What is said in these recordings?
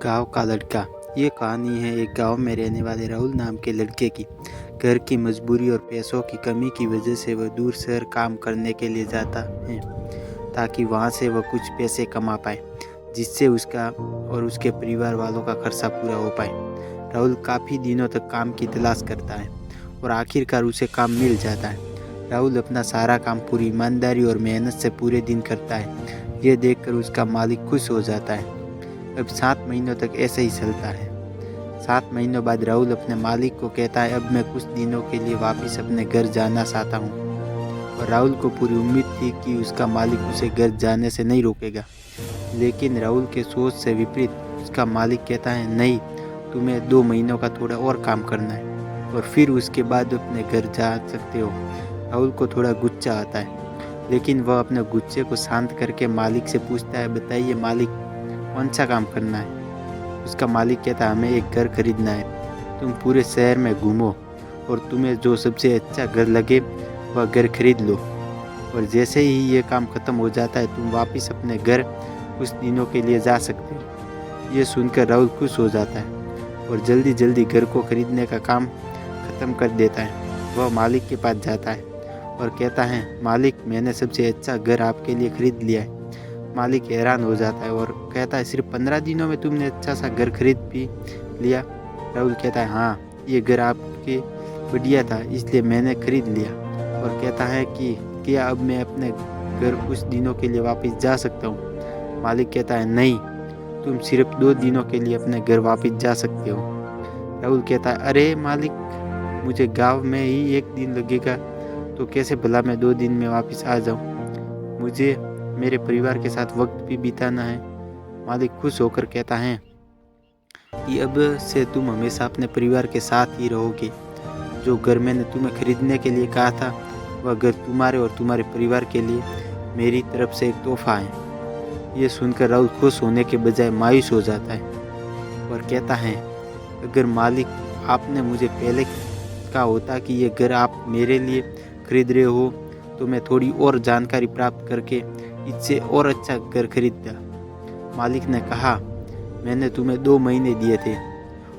गांव का लड़का। ये कहानी है एक गांव में रहने वाले राहुल नाम के लड़के की। घर की मजबूरी और पैसों की कमी की वजह से वह दूर शहर काम करने के लिए जाता है ताकि वहां से वह कुछ पैसे कमा पाए, जिससे उसका और उसके परिवार वालों का खर्चा पूरा हो पाए। राहुल काफ़ी दिनों तक काम की तलाश करता है और आखिरकार उसे काम मिल जाता है। राहुल अपना सारा काम पूरी ईमानदारी और मेहनत से पूरे दिन करता है। यह देखकर उसका मालिक खुश हो जाता है। अब 7 महीनों तक ऐसे ही चलता है। 7 महीनों बाद राहुल अपने मालिक को कहता है, अब मैं कुछ दिनों के लिए वापस अपने घर जाना चाहता हूँ। और राहुल को पूरी उम्मीद थी कि उसका मालिक उसे घर जाने से नहीं रोकेगा, लेकिन राहुल के सोच से विपरीत उसका मालिक कहता है, नहीं, तुम्हें 2 महीनों का थोड़ा और काम करना है और फिर उसके बाद अपने घर जा सकते हो। राहुल को थोड़ा गुस्सा आता है, लेकिन वह अपने गुस्से को शांत करके मालिक से पूछता है, बताइए मालिक, कौन सा काम करना है। उसका मालिक कहता है, हमें एक घर खरीदना है। तुम पूरे शहर में घूमो और तुम्हें जो सबसे अच्छा घर लगे वह घर खरीद लो, और जैसे ही ये काम खत्म हो जाता है तुम वापस अपने घर कुछ दिनों के लिए जा सकते हो। ये सुनकर राहुल खुश हो जाता है और जल्दी जल्दी घर को खरीदने का काम खत्म कर देता है। वह मालिक के पास जाता है और कहता है, मालिक, मैंने सबसे अच्छा घर आपके लिए खरीद लिया है। मालिक हैरान हो जाता है और कहता है, सिर्फ 15 दिनों में तुमने अच्छा सा घर खरीद भी लिया। राहुल कहता है, हाँ, ये घर आपके बढ़िया था इसलिए मैंने खरीद लिया। और कहता है कि क्या अब मैं अपने घर कुछ दिनों के लिए वापस जा सकता हूँ। मालिक कहता है, नहीं, तुम सिर्फ 2 दिनों के लिए अपने घर वापस जा सकते हो। राहुल कहता है, अरे मालिक, मुझे गाँव में ही 1 दिन लगेगा, तो कैसे भला मैं 2 दिन में वापस आ जाऊँ। मुझे मेरे परिवार के साथ वक्त भी बिताना है। मालिक खुश होकर कहता है कि अब से तुम हमेशा अपने परिवार के साथ ही रहोगे। जो घर मैंने तुम्हें खरीदने के लिए कहा था, वह घर तुम्हारे और तुम्हारे परिवार के लिए मेरी तरफ से एक तोहफा है। ये सुनकर राहुल खुश होने के बजाय मायूस हो जाता है और कहता है, अगर मालिक आपने मुझे पहले कहा होता कि ये घर आप मेरे लिए खरीद रहे हो, तो मैं थोड़ी और जानकारी प्राप्त करके इससे और अच्छा घर खरीदता। मालिक ने कहा, मैंने तुम्हें 2 महीने दिए थे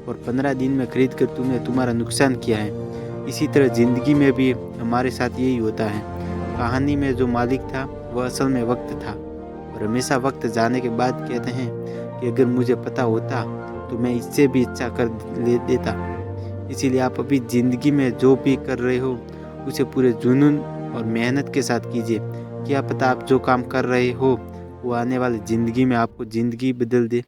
और 15 दिन में खरीद कर तुमने तुम्हारा नुकसान किया है। इसी तरह ज़िंदगी में भी हमारे साथ यही होता है। कहानी में जो मालिक था वह असल में वक्त था, और हमेशा वक्त जाने के बाद कहते हैं कि अगर मुझे पता होता तो मैं इससे भी अच्छा कर ले देता। इसीलिए आप अभी ज़िंदगी में जो भी कर रहे हो उसे पूरे जुनून और मेहनत के साथ कीजिए। क्या पता आप जो काम कर रहे हो वो आने वाली ज़िंदगी में आपको ज़िंदगी बदल दे।